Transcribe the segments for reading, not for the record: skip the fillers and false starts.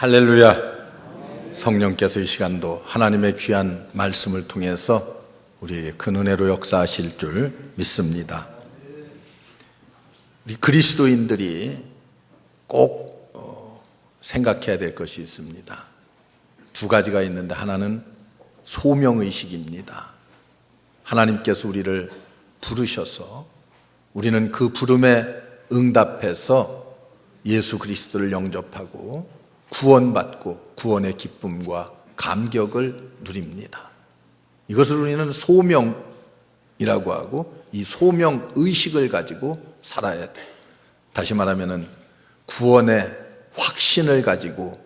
할렐루야. 성령께서 이 시간도 하나님의 귀한 말씀을 통해서 우리 큰 은혜로 역사하실 줄 믿습니다. 우리 그리스도인들이 꼭 생각해야 될 것이 있습니다. 두 가지가 있는데 하나는 소명의식입니다. 하나님께서 우리를 부르셔서 우리는 그 부름에 응답해서 예수 그리스도를 영접하고 구원받고 구원의 기쁨과 감격을 누립니다. 이것을 우리는 소명이라고 하고 이 소명의식을 가지고 살아야 돼. 다시 말하면 구원의 확신을 가지고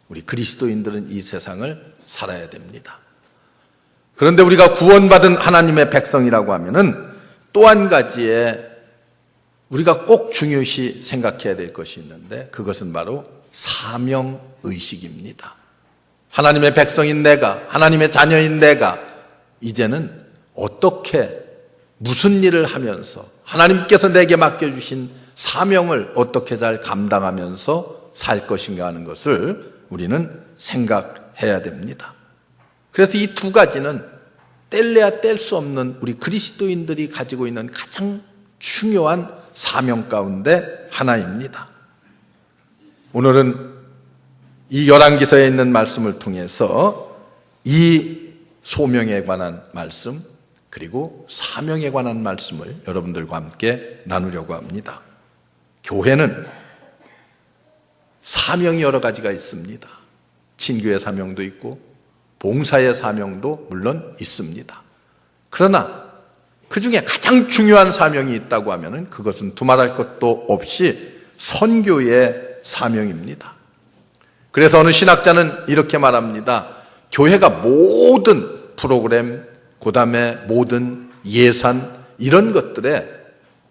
우리 그리스도인들은 이 세상을 살아야 됩니다. 그런데 우리가 구원받은 하나님의 백성이라고 하면은 또 한 가지의 우리가 꼭 중요시 생각해야 될 것이 있는데 그것은 바로 사명의식입니다. 하나님의 백성인 내가, 하나님의 자녀인 내가 이제는 어떻게 무슨 일을 하면서 하나님께서 내게 맡겨주신 사명을 어떻게 잘 감당하면서 살 것인가 하는 것을 우리는 생각해야 됩니다. 그래서 이 두 가지는 뗄래야 뗄 수 없는 우리 그리스도인들이 가지고 있는 가장 중요한 사명 가운데 하나입니다. 오늘은 이 열왕기서에 있는 말씀을 통해서 이 소명에 관한 말씀 그리고 사명에 관한 말씀을 여러분들과 함께 나누려고 합니다. 교회는 사명이 여러 가지가 있습니다. 친교의 사명도 있고 봉사의 사명도 물론 있습니다. 그러나 그 중에 가장 중요한 사명이 있다고 하면 그것은 두말할 것도 없이 선교의 사명입니다. 그래서 어느 신학자는 이렇게 말합니다. 교회가 모든 프로그램, 그 다음에 모든 예산 이런 것들의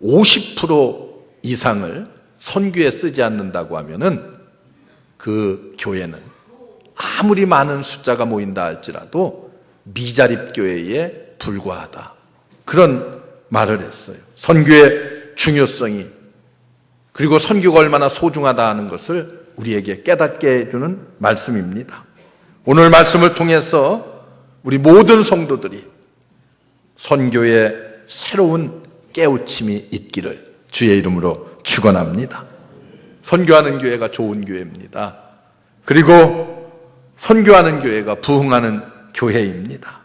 50% 이상을 선교에 쓰지 않는다고 하면은 그 교회는 아무리 많은 숫자가 모인다 할지라도 미자립 교회에 불과하다. 그런 말을 했어요. 선교의 중요성이 그리고 선교가 얼마나 소중하다 하는 것을 우리에게 깨닫게 해주는 말씀입니다. 오늘 말씀을 통해서 우리 모든 성도들이 선교의 새로운 깨우침이 있기를 주의 이름으로 축원합니다. 선교하는 교회가 좋은 교회입니다. 그리고 선교하는 교회가 부흥하는 교회입니다.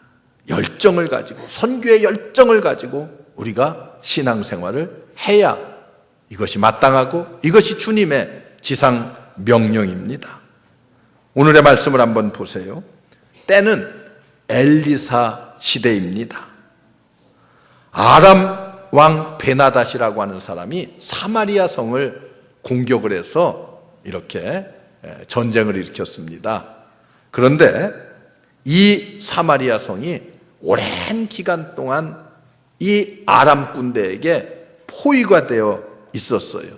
열정을 가지고 선교의 열정을 가지고 우리가 신앙생활을 해야 이것이 마땅하고 이것이 주님의 지상 명령입니다. 오늘의 말씀을 한번 보세요. 때는 엘리사 시대입니다. 아람 왕 베나닷이라고 하는 사람이 사마리아 성을 공격을 해서 이렇게 전쟁을 일으켰습니다. 그런데 이 사마리아 성이 오랜 기간 동안 이 아람 군대에게 포위가 되어 있었어요.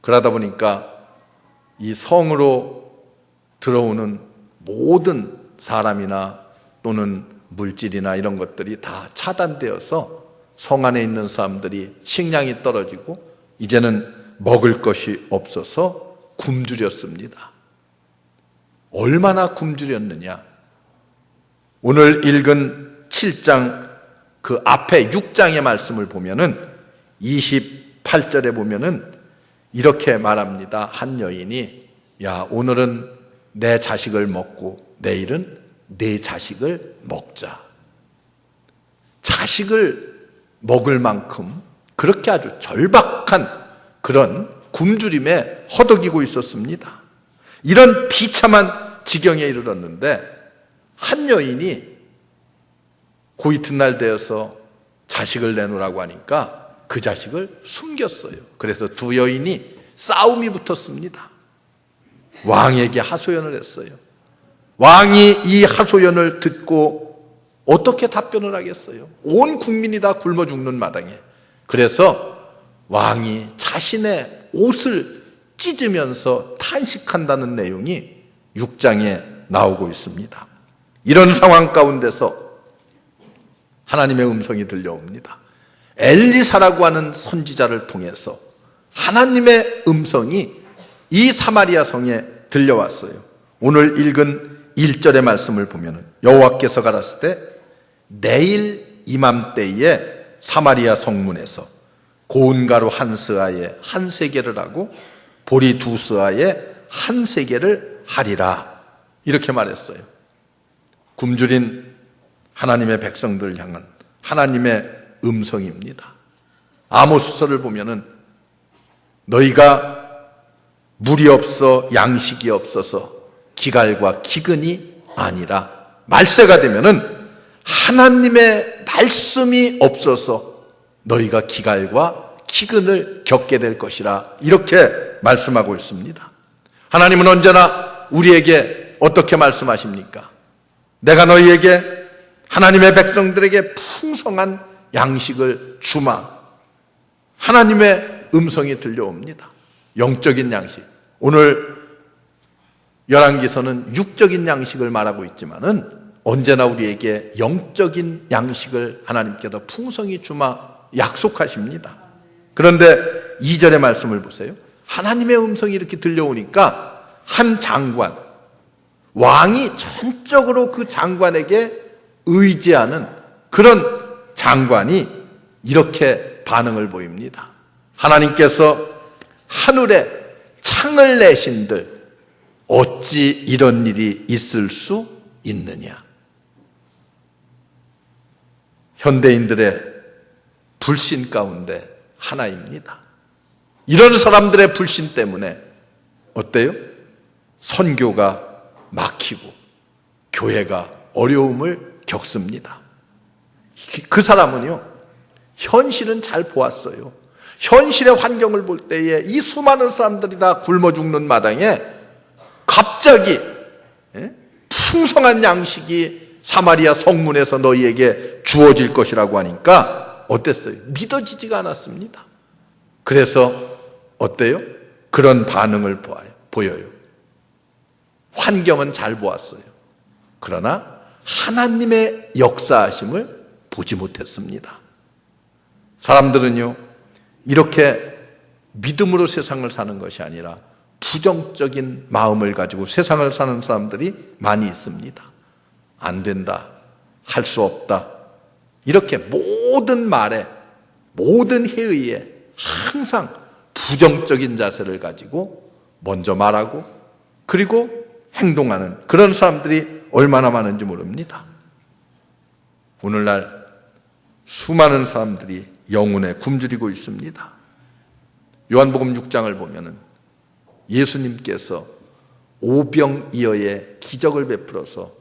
그러다 보니까 이 성으로 들어오는 모든 사람이나 또는 물질이나 이런 것들이 다 차단되어서 성 안에 있는 사람들이 식량이 떨어지고 이제는 먹을 것이 없어서 굶주렸습니다. 얼마나 굶주렸느냐? 오늘 읽은 7장 그 앞에 6장의 말씀을 보면은 28절에 보면은 이렇게 말합니다. 한 여인이 야 오늘은 내 자식을 먹고 내일은 내 자식을 먹자. 자식을 먹을 만큼 그렇게 아주 절박한 그런 굶주림에 허덕이고 있었습니다. 이런 비참한 지경에 이르렀는데 한 여인이 그 이튿날 되어서 자식을 내놓으라고 하니까 그 자식을 숨겼어요. 그래서 두 여인이 싸움이 붙었습니다. 왕에게 하소연을 했어요. 왕이 이 하소연을 듣고 어떻게 답변을 하겠어요? 온 국민이 다 굶어 죽는 마당에. 그래서 왕이 자신의 옷을 찢으면서 탄식한다는 내용이 6장에 나오고 있습니다. 이런 상황 가운데서 하나님의 음성이 들려옵니다. 엘리사라고 하는 선지자를 통해서 하나님의 음성이 이 사마리아 성에 들려왔어요. 오늘 읽은 1절의 말씀을 보면 여호와께서 가라사대 때 내일 이맘때에 사마리아 성문에서 고운 가루 한 스아에 한 세겔을 하고 보리 두 스아에 한 세겔을 하리라, 이렇게 말했어요. 굶주린 하나님의 백성들을 향한 하나님의 음성입니다. 아모스서를 보면은 너희가 물이 없어 양식이 없어서 기갈과 기근이 아니라 말세가 되면은 하나님의 말씀이 없어서 너희가 기갈과 기근을 겪게 될 것이라, 이렇게 말씀하고 있습니다. 하나님은 언제나 우리에게 어떻게 말씀하십니까? 내가 너희에게, 하나님의 백성들에게 풍성한 양식을 주마. 하나님의 음성이 들려옵니다. 영적인 양식. 오늘 열왕기서는 육적인 양식을 말하고 있지만은 언제나 우리에게 영적인 양식을 하나님께서 풍성히 주마 약속하십니다. 그런데 2절의 말씀을 보세요. 하나님의 음성이 이렇게 들려오니까 한 장관, 왕이 전적으로 그 장관에게 의지하는 그런 장관이 이렇게 반응을 보입니다. 하나님께서 하늘에 창을 내신들 어찌 이런 일이 있을 수 있느냐. 현대인들의 불신 가운데 하나입니다. 이런 사람들의 불신 때문에 어때요? 선교가 막히고 교회가 어려움을 겪습니다. 그 사람은요, 현실은 잘 보았어요. 현실의 환경을 볼 때에 이 수많은 사람들이 다 굶어 죽는 마당에 갑자기 풍성한 양식이 사마리아 성문에서 너희에게 주어질 것이라고 하니까 어땠어요? 믿어지지가 않았습니다. 그래서 어때요? 그런 반응을 보여요. 환경은 잘 보았어요. 그러나 하나님의 역사하심을 보지 못했습니다. 사람들은요, 이렇게 믿음으로 세상을 사는 것이 아니라 부정적인 마음을 가지고 세상을 사는 사람들이 많이 있습니다. 안 된다, 할 수 없다, 이렇게 모든 말에, 모든 회의에 항상 부정적인 자세를 가지고 먼저 말하고 그리고 행동하는 그런 사람들이 얼마나 많은지 모릅니다. 오늘날 수많은 사람들이 영혼에 굶주리고 있습니다. 요한복음 6장을 보면은 예수님께서 오병이어의 기적을 베풀어서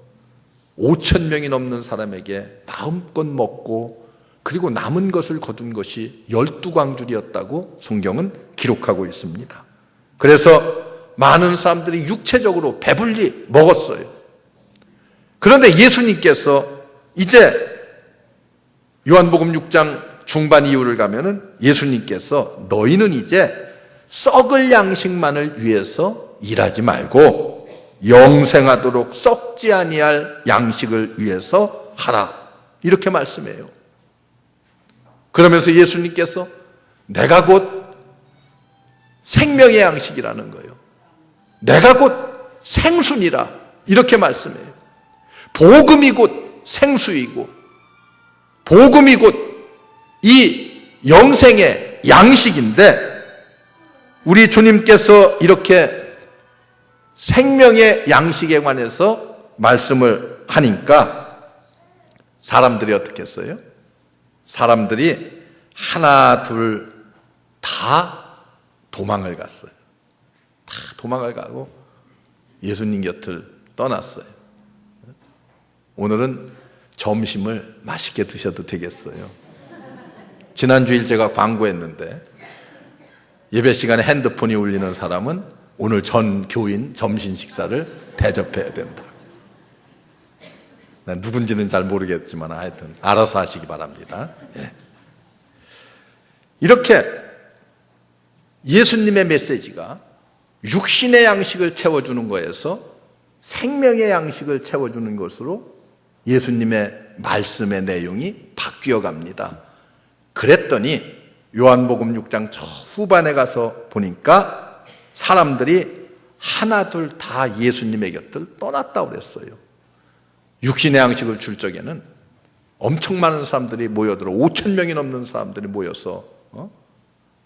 5천 명이 넘는 사람에게 마음껏 먹고 그리고 남은 것을 거둔 것이 12광줄이었다고 성경은 기록하고 있습니다. 그래서 많은 사람들이 육체적으로 배불리 먹었어요. 그런데 예수님께서 이제 요한복음 6장 중반 이후를 가면은 예수님께서 너희는 이제 썩을 양식만을 위해서 일하지 말고 영생하도록 썩지 아니할 양식을 위해서 하라, 이렇게 말씀해요. 그러면서 예수님께서 내가 곧 생명의 양식이라는 거예요. 내가 곧 생수니라, 이렇게 말씀해요. 복음이 곧 생수이고 복음이 곧 이 영생의 양식인데, 우리 주님께서 이렇게 생명의 양식에 관해서 말씀을 하니까 사람들이 어떻게 했어요? 사람들이 하나 둘 다 도망을 갔어요. 다 도망을 가고 예수님 곁을 떠났어요. 오늘은 점심을 맛있게 드셔도 되겠어요. 지난주일 제가 광고했는데 예배 시간에 핸드폰이 울리는 사람은 오늘 전 교인 점심 식사를 대접해야 된다. 누군지는 잘 모르겠지만 하여튼 알아서 하시기 바랍니다. 예. 이렇게 예수님의 메시지가 육신의 양식을 채워주는 거에서 생명의 양식을 채워주는 것으로 예수님의 말씀의 내용이 바뀌어 갑니다. 그랬더니 요한복음 6장 저 후반에 가서 보니까 사람들이 하나둘 다 예수님의 곁을 떠났다고 그랬어요. 육신의 양식을 줄 적에는 엄청 많은 사람들이 모여들어 5천 명이 넘는 사람들이 모여서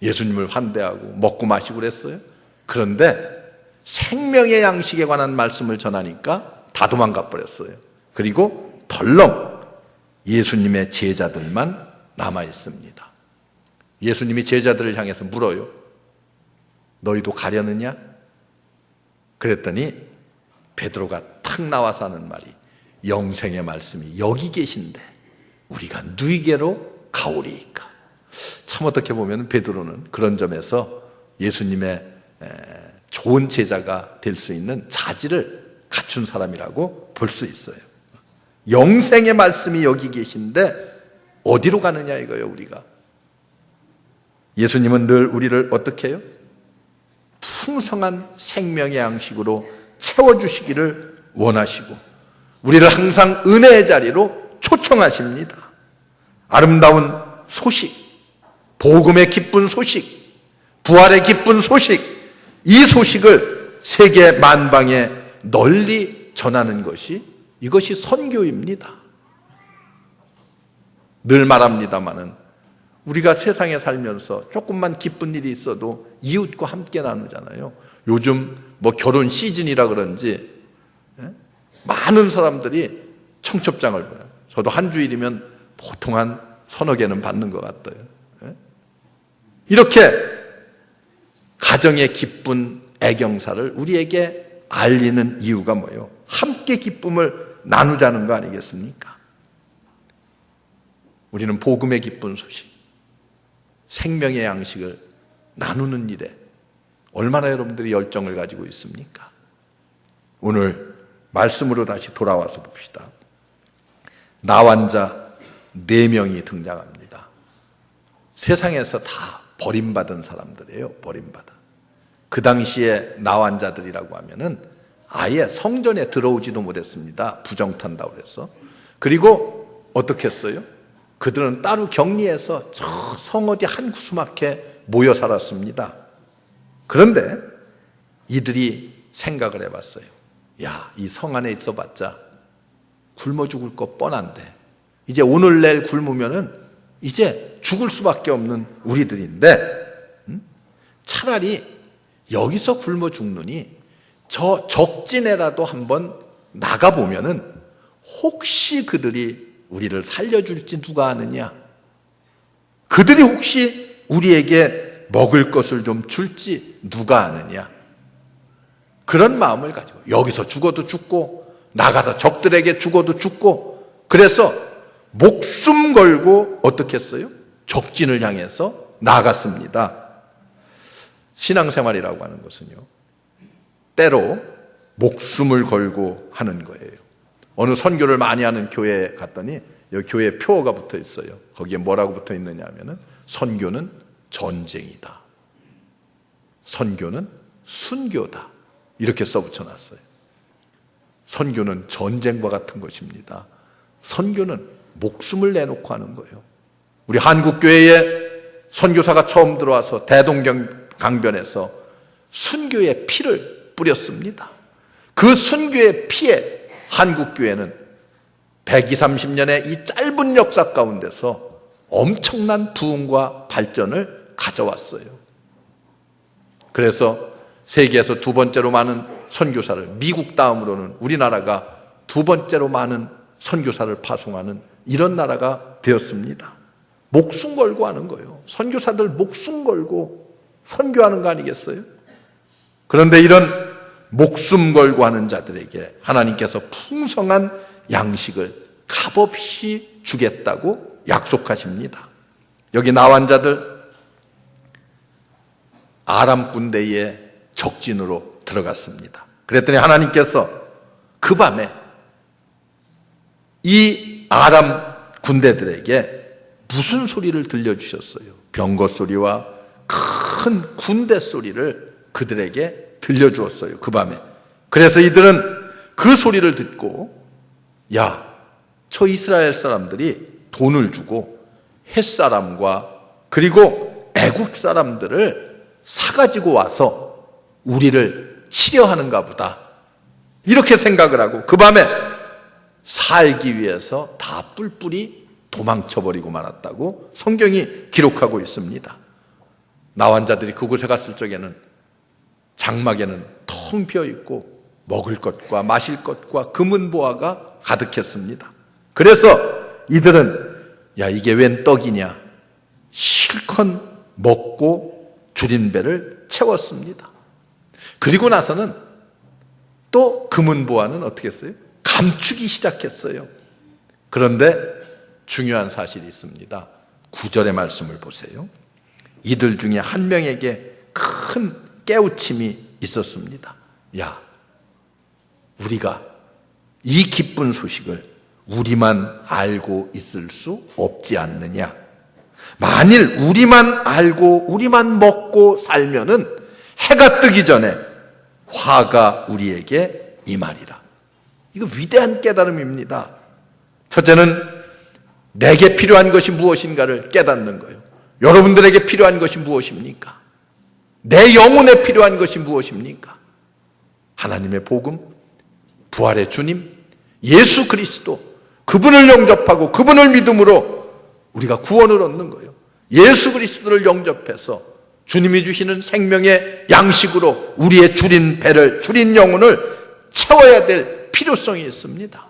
예수님을 환대하고 먹고 마시고 그랬어요. 그런데 생명의 양식에 관한 말씀을 전하니까 다 도망가 버렸어요. 그리고 덜렁 예수님의 제자들만 남아 있습니다. 예수님이 제자들을 향해서 물어요. 너희도 가려느냐? 그랬더니 베드로가 탁 나와서 하는 말이, 영생의 말씀이 여기 계신데 우리가 누이게로 가오리이까. 참 어떻게 보면 베드로는 그런 점에서 예수님의 좋은 제자가 될 수 있는 자질을 갖춘 사람이라고 볼 수 있어요. 영생의 말씀이 여기 계신데 어디로 가느냐 이거예요. 우리가 예수님은 늘 우리를 어떻게 해요? 풍성한 생명의 양식으로 채워주시기를 원하시고 우리를 항상 은혜의 자리로 초청하십니다. 아름다운 소식, 복음의 기쁜 소식, 부활의 기쁜 소식, 이 소식을 세계 만방에 널리 전하는 것이, 이것이 선교입니다. 늘 말합니다마는 우리가 세상에 살면서 조금만 기쁜 일이 있어도 이웃과 함께 나누잖아요. 요즘 뭐 결혼 시즌이라 그런지 많은 사람들이 청첩장을 보내요. 저도 한 주일이면 보통 한 서너 개는 받는 것 같아요. 이렇게 가정의 기쁜 애경사를 우리에게 알리는 이유가 뭐예요? 함께 기쁨을 나누자는 거 아니겠습니까? 우리는 복음의 기쁜 소식, 생명의 양식을 나누는 일에 얼마나 여러분들이 열정을 가지고 있습니까? 오늘 말씀으로 다시 돌아와서 봅시다. 나환자 4명이 등장합니다. 세상에서 다 버림받은 사람들이에요. 버림받아. 그 당시에 나환자들이라고 하면은 아예 성전에 들어오지도 못했습니다. 부정탄다고 그래서. 그리고 어떻게 했어요? 그들은 따로 격리해서 저 성 어디 한 구수막에 모여 살았습니다. 그런데 이들이 생각을 해봤어요. 야, 이 성 안에 있어봤자 굶어 죽을 거 뻔한데 이제 오늘 내일 굶으면은 이제 죽을 수밖에 없는 우리들인데 차라리 여기서 굶어 죽느니 저 적진에라도 한번 나가보면은 혹시 그들이 우리를 살려줄지 누가 아느냐? 그들이 혹시 우리에게 먹을 것을 좀 줄지 누가 아느냐? 그런 마음을 가지고 여기서 죽어도 죽고 나가서 적들에게 죽어도 죽고, 그래서 목숨 걸고 어떻게 했어요? 적진을 향해서 나갔습니다. 신앙생활이라고 하는 것은요, 때로 목숨을 걸고 하는 거예요. 어느 선교를 많이 하는 교회에 갔더니 여기 교회에 표어가 붙어 있어요. 거기에 뭐라고 붙어 있느냐 하면은 선교는 전쟁이다, 선교는 순교다, 이렇게 써붙여 놨어요. 선교는 전쟁과 같은 것입니다. 선교는 목숨을 내놓고 하는 거예요. 우리 한국교회에 선교사가 처음 들어와서 대동강변에서 순교의 피를 뿌렸습니다. 그 순교의 피에 한국교회는 120, 30년의 이 짧은 역사 가운데서 엄청난 부흥과 발전을 가져왔어요. 그래서 세계에서 2번째로 많은 선교사를, 미국 다음으로는 우리나라가 2번째로 많은 선교사를 파송하는 이런 나라가 되었습니다. 목숨 걸고 하는 거예요. 선교사들 목숨 걸고 선교하는 거 아니겠어요? 그런데 이런 목숨 걸고 하는 자들에게 하나님께서 풍성한 양식을 값없이 주겠다고 약속하십니다. 여기 나온 자들 아람 군대의 적진으로 들어갔습니다. 그랬더니 하나님께서 그 밤에 이 아람 군대들에게 무슨 소리를 들려주셨어요? 병거 소리와 큰 군대 소리를 그들에게 들려주었어요, 그 밤에. 그래서 이들은 그 소리를 듣고, 야, 저 이스라엘 사람들이 돈을 주고 햇사람과 그리고 애굽 사람들을 사가지고 와서 우리를 치려 하는가 보다, 이렇게 생각을 하고 그 밤에 살기 위해서 다 뿔뿔이 도망쳐버리고 말았다고 성경이 기록하고 있습니다. 나환자들이 그곳에 갔을 적에는 장막에는 텅 비어있고 먹을 것과 마실 것과 금은 보화가 가득했습니다. 그래서 이들은 야, 이게 웬 떡이냐, 실컷 먹고 줄인 배를 채웠습니다. 그리고 나서는 또 금은 보화는 어떻게 했어요? 감추기 시작했어요. 그런데 중요한 사실이 있습니다. 9절의 말씀을 보세요. 이들 중에 한 명에게 큰 깨우침이 있었습니다. 야, 우리가 이 기쁜 소식을 우리만 알고 있을 수 없지 않느냐. 만일 우리만 알고 우리만 먹고 살면은 해가 뜨기 전에 화가 우리에게 임하리라. 이거 위대한 깨달음입니다. 첫째는 내게 필요한 것이 무엇인가를 깨닫는 거예요. 여러분들에게 필요한 것이 무엇입니까? 내 영혼에 필요한 것이 무엇입니까? 하나님의 복음, 부활의 주님, 예수 그리스도, 그분을 영접하고 그분을 믿음으로 우리가 구원을 얻는 거예요. 예수 그리스도를 영접해서 주님이 주시는 생명의 양식으로 우리의 줄인 배를, 줄인 영혼을 채워야 될 필요성이 있습니다.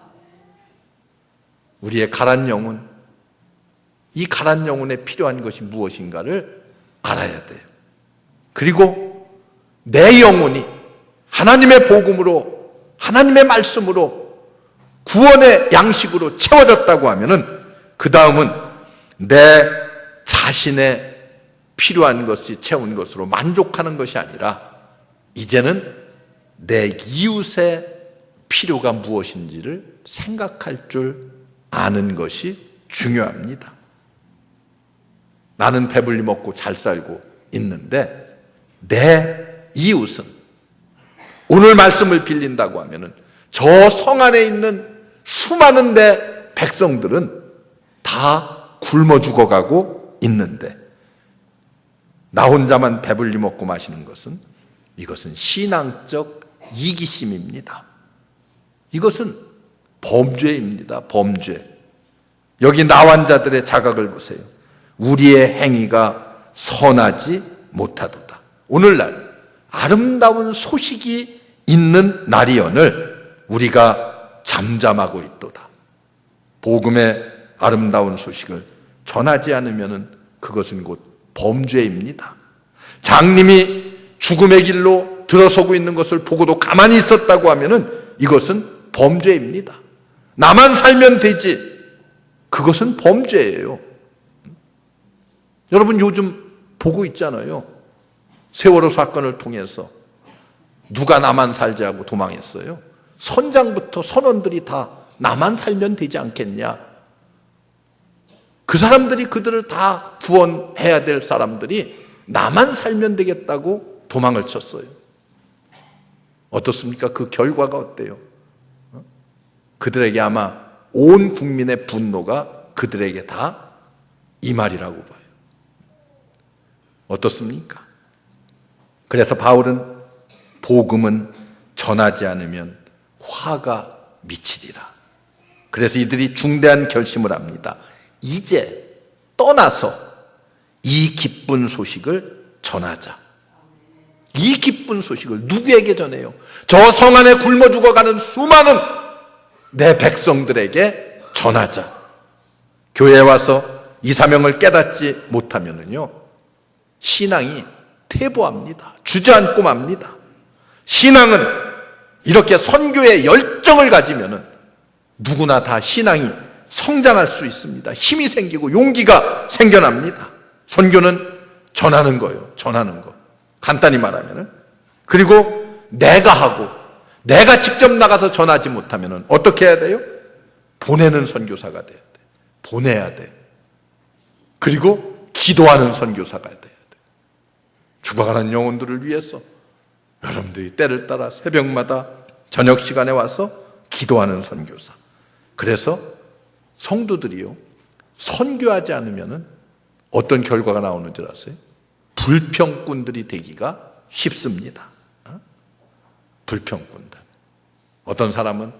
우리의 가란 영혼, 이 가란 영혼에 필요한 것이 무엇인가를 알아야 돼요. 그리고 내 영혼이 하나님의 복음으로, 하나님의 말씀으로 구원의 양식으로 채워졌다고 하면은 그 다음은 내 자신의 필요한 것이 채운 것으로 만족하는 것이 아니라 이제는 내 이웃의 필요가 무엇인지를 생각할 줄 아는 것이 중요합니다. 나는 배불리 먹고 잘 살고 있는데 내 이웃은, 오늘 말씀을 빌린다고 하면은 저 성 안에 있는 수많은 내 백성들은 다 굶어 죽어가고 있는데 나 혼자만 배불리 먹고 마시는 것은, 이것은 신앙적 이기심입니다. 이것은 범죄입니다. 범죄. 여기 나환자들의 자각을 보세요. 우리의 행위가 선하지 못하도다. 오늘날 아름다운 소식이 있는 날이언을 우리가 잠잠하고 있도다. 복음의 아름다운 소식을 전하지 않으면 그것은 곧 범죄입니다. 장님이 죽음의 길로 들어서고 있는 것을 보고도 가만히 있었다고 하면 이것은 범죄입니다. 나만 살면 되지, 그것은 범죄예요. 여러분 요즘 보고 있잖아요. 세월호 사건을 통해서 누가 나만 살지 하고 도망했어요? 선장부터 선원들이 다 나만 살면 되지 않겠냐. 그 사람들이, 그들을 다 구원해야 될 사람들이 나만 살면 되겠다고 도망을 쳤어요. 어떻습니까? 그 결과가 어때요? 그들에게 아마 온 국민의 분노가 그들에게 다 임하리라고 봐요. 어떻습니까? 그래서 바울은 복음은 전하지 않으면 화가 미치리라. 그래서 이들이 중대한 결심을 합니다. 이제 떠나서 이 기쁜 소식을 전하자. 이 기쁜 소식을 누구에게 전해요? 저 성 안에 굶어 죽어가는 수많은 내 백성들에게 전하자. 교회에 와서 이 사명을 깨닫지 못하면은요, 신앙이 퇴보합니다. 주저앉고 맙니다. 신앙은 이렇게 선교에 열정을 가지면은 누구나 다 신앙이 성장할 수 있습니다. 힘이 생기고 용기가 생겨납니다. 선교는 전하는 거예요. 전하는 거. 간단히 말하면은. 그리고 내가 하고 내가 직접 나가서 전하지 못하면은 어떻게 해야 돼요? 보내는 선교사가 돼야 돼. 보내야 돼. 그리고 기도하는 선교사가 돼야 돼. 죽어가는 영혼들을 위해서 여러분들이 때를 따라 새벽마다 저녁 시간에 와서 기도하는 선교사. 그래서 성도들이요, 선교하지 않으면 어떤 결과가 나오는 줄 아세요? 불평꾼들이 되기가 쉽습니다. 불평꾼들. 어떤 사람은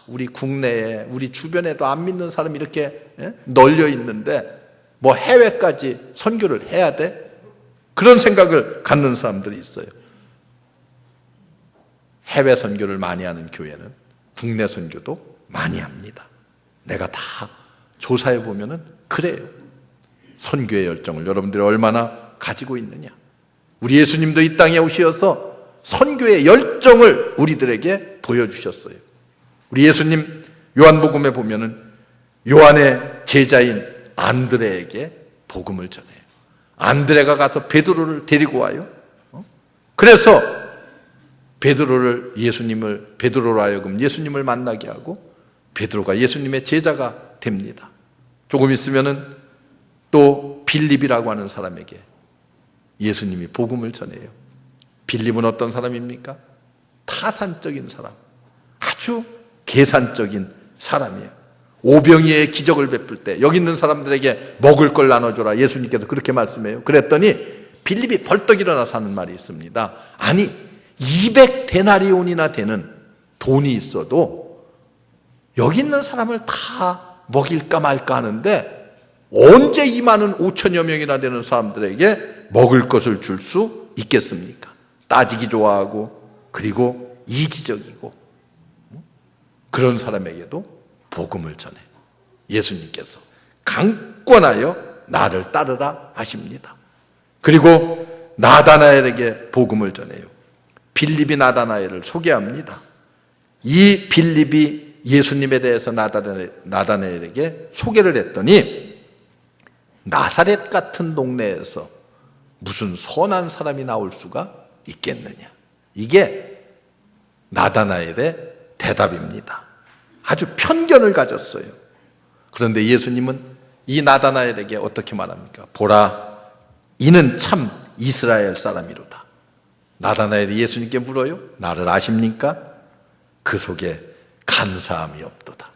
우리 국내에 우리 주변에도 안 믿는 사람이 이렇게 널려 있는데 뭐 해외까지 선교를 해야 돼? 그런 생각을 갖는 사람들이 있어요. 해외 선교를 많이 하는 교회는 국내 선교도 많이 합니다. 내가 다 조사해 보면은 그래요. 선교의 열정을 여러분들이 얼마나 가지고 있느냐. 우리 예수님도 이 땅에 오셔서 선교의 열정을 우리들에게 보여주셨어요. 우리 예수님 요한복음에 보면은 요한의 제자인 안드레에게 복음을 전해요. 안드레가 가서 베드로를 데리고 와요. 그래서 베드로로 하여금 예수님을 만나게 하고 베드로가 예수님의 제자가 됩니다. 조금 있으면은 또 빌립이라고 하는 사람에게 예수님이 복음을 전해요. 빌립은 어떤 사람입니까? 타산적인 사람, 아주 계산적인 사람이에요. 오병이의 기적을 베풀 때 여기 있는 사람들에게 먹을 걸 나눠줘라, 예수님께서 그렇게 말씀해요. 그랬더니 빌립이 벌떡 일어나서 하는 말이 있습니다. 아니 200데나리온이나 되는 돈이 있어도 여기 있는 사람을 다 먹일까 말까 하는데 언제 이 많은 5천여 명이나 되는 사람들에게 먹을 것을 줄 수 있겠습니까? 따지기 좋아하고 그리고 이기적이고 그런 사람에게도 복음을 전해 예수님께서 강권하여 나를 따르라 하십니다. 그리고 나다나엘에게 복음을 전해요. 빌립이 나다나엘을 소개합니다. 이 빌립이 예수님에 대해서 나다나엘에게 소개를 했더니 나사렛 같은 동네에서 무슨 선한 사람이 나올 수가 있겠느냐. 이게 나다나엘의 대답입니다. 아주 편견을 가졌어요. 그런데 예수님은 이 나다나엘에게 어떻게 말합니까? 보라, 이는 참 이스라엘 사람이로다. 나다나엘이 예수님께 물어요. 나를 아십니까? 그 속에 간사함이 없도다.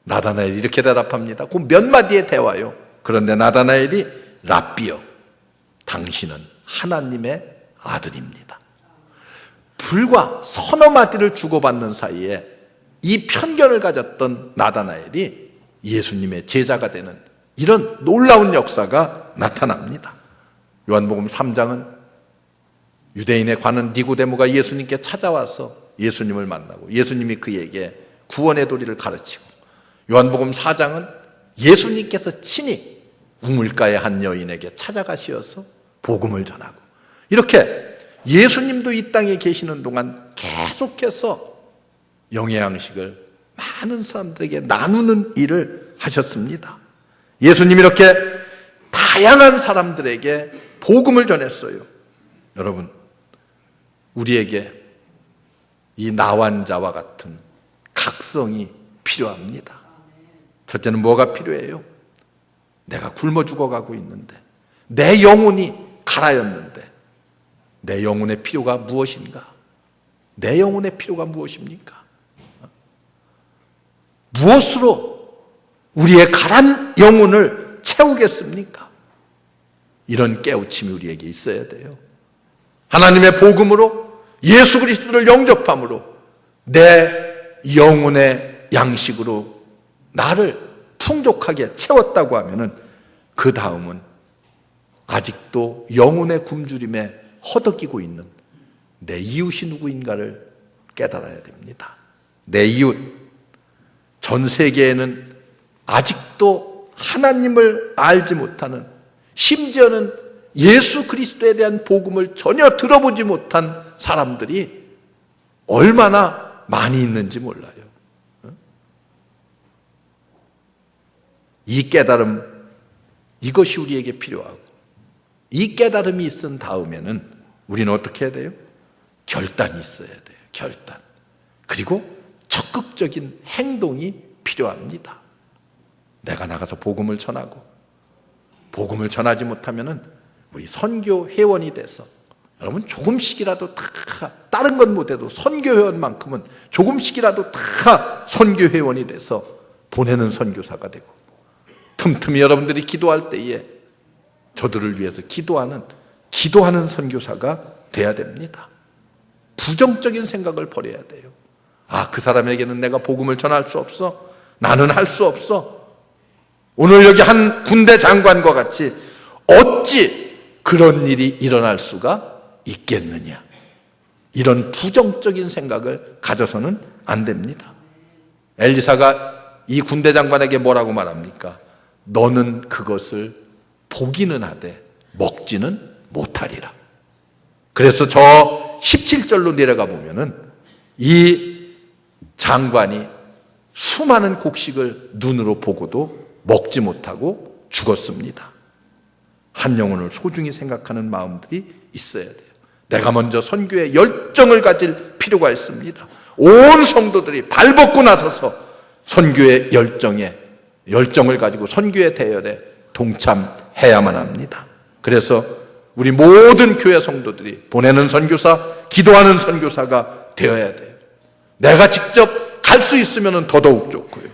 나다나엘이 이렇게 대답합니다. 그 몇 마디의 대화요. 그런데 나다나엘이 랍비여, 당신은 하나님의 아들입니다. 불과 서너 마디를 주고받는 사이에 이 편견을 가졌던 나다나엘이 예수님의 제자가 되는 이런 놀라운 역사가 나타납니다. 요한복음 3장은 유대인에 관한 니고데모가 예수님께 찾아와서 예수님을 만나고 예수님이 그에게 구원의 도리를 가르치고, 요한복음 4장은 예수님께서 친히 우물가의 한 여인에게 찾아가시어서 복음을 전하고, 이렇게 예수님도 이 땅에 계시는 동안 계속해서 영의 양식을 많은 사람들에게 나누는 일을 하셨습니다. 예수님이 이렇게 다양한 사람들에게 복음을 전했어요. 여러분, 우리에게 이 나환자와 같은 각성이 필요합니다. 첫째는 뭐가 필요해요? 내가 굶어 죽어가고 있는데, 내 영혼이 갈아였는데 내 영혼의 필요가 무엇인가? 내 영혼의 필요가 무엇입니까? 무엇으로 우리의 가란 영혼을 채우겠습니까? 이런 깨우침이 우리에게 있어야 돼요. 하나님의 복음으로 예수 그리스도를 영접함으로 내 영혼의 양식으로 나를 풍족하게 채웠다고 하면은 그 다음은 아직도 영혼의 굶주림에 허덕이고 있는 내 이웃이 누구인가를 깨달아야 됩니다. 내 이웃, 전 세계에는 아직도 하나님을 알지 못하는, 심지어는 예수 그리스도에 대한 복음을 전혀 들어보지 못한 사람들이 얼마나 많이 있는지 몰라요. 이 깨달음, 이것이 우리에게 필요하고, 이 깨달음이 있은 다음에는 우리는 어떻게 해야 돼요? 결단이 있어야 돼요. 결단. 그리고 적극적인 행동이 필요합니다. 내가 나가서 복음을 전하고, 복음을 전하지 못하면은 우리 선교 회원이 돼서, 여러분 조금씩이라도 다, 다른 건 못해도 선교 회원만큼은 조금씩이라도 다 선교 회원이 돼서 보내는 선교사가 되고, 틈틈이 여러분들이 기도할 때에 저들을 위해서 기도하는 선교사가 돼야 됩니다. 부정적인 생각을 버려야 돼요. 아, 그 사람에게는 내가 복음을 전할 수 없어. 나는 할 수 없어. 오늘 여기 한 군대 장관과 같이 어찌 그런 일이 일어날 수가 있겠느냐. 이런 부정적인 생각을 가져서는 안 됩니다. 엘리사가 이 군대 장관에게 뭐라고 말합니까? 너는 그것을 보기는 하되 먹지는 못하리라. 그래서 저 17절로 내려가 보면은 이 장관이 수많은 곡식을 눈으로 보고도 먹지 못하고 죽었습니다. 한 영혼을 소중히 생각하는 마음들이 있어야 돼요. 내가 먼저 선교에 열정을 가질 필요가 있습니다. 온 성도들이 발벗고 나서서 선교의 열정을 가지고 선교의 대열에 동참해야만 합니다. 그래서 우리 모든 교회 성도들이 보내는 선교사, 기도하는 선교사가 되어야 돼요. 내가 직접 갈 수 있으면 더더욱 좋고요.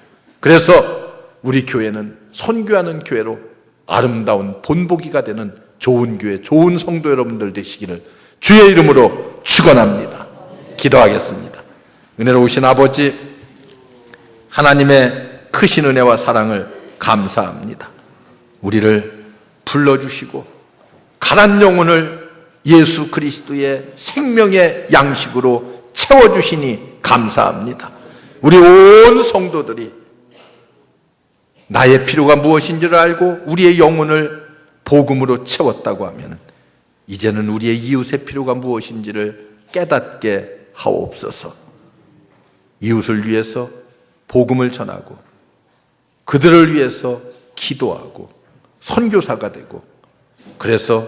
그래서 우리 교회는 선교하는 교회로 아름다운 본보기가 되는 좋은 교회, 좋은 성도 여러분들 되시기를 주의 이름으로 축원합니다. 기도하겠습니다. 은혜로우신 아버지, 하나님의 크신 은혜와 사랑을 감사합니다. 우리를 불러주시고 가난 영혼을 예수 그리스도의 생명의 양식으로 채워주시니 감사합니다. 우리 온 성도들이 나의 필요가 무엇인지를 알고 우리의 영혼을 복음으로 채웠다고 하면 이제는 우리의 이웃의 필요가 무엇인지를 깨닫게 하옵소서. 이웃을 위해서 복음을 전하고 그들을 위해서 기도하고 선교사가 되고, 그래서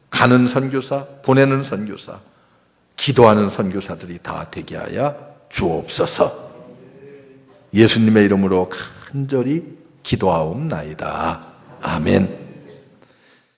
가는 선교사, 보내는 선교사, 기도하는 선교사들이 다 되게 하여 주옵소서. 예수님의 이름으로 간절히 기도하옵나이다. 아멘.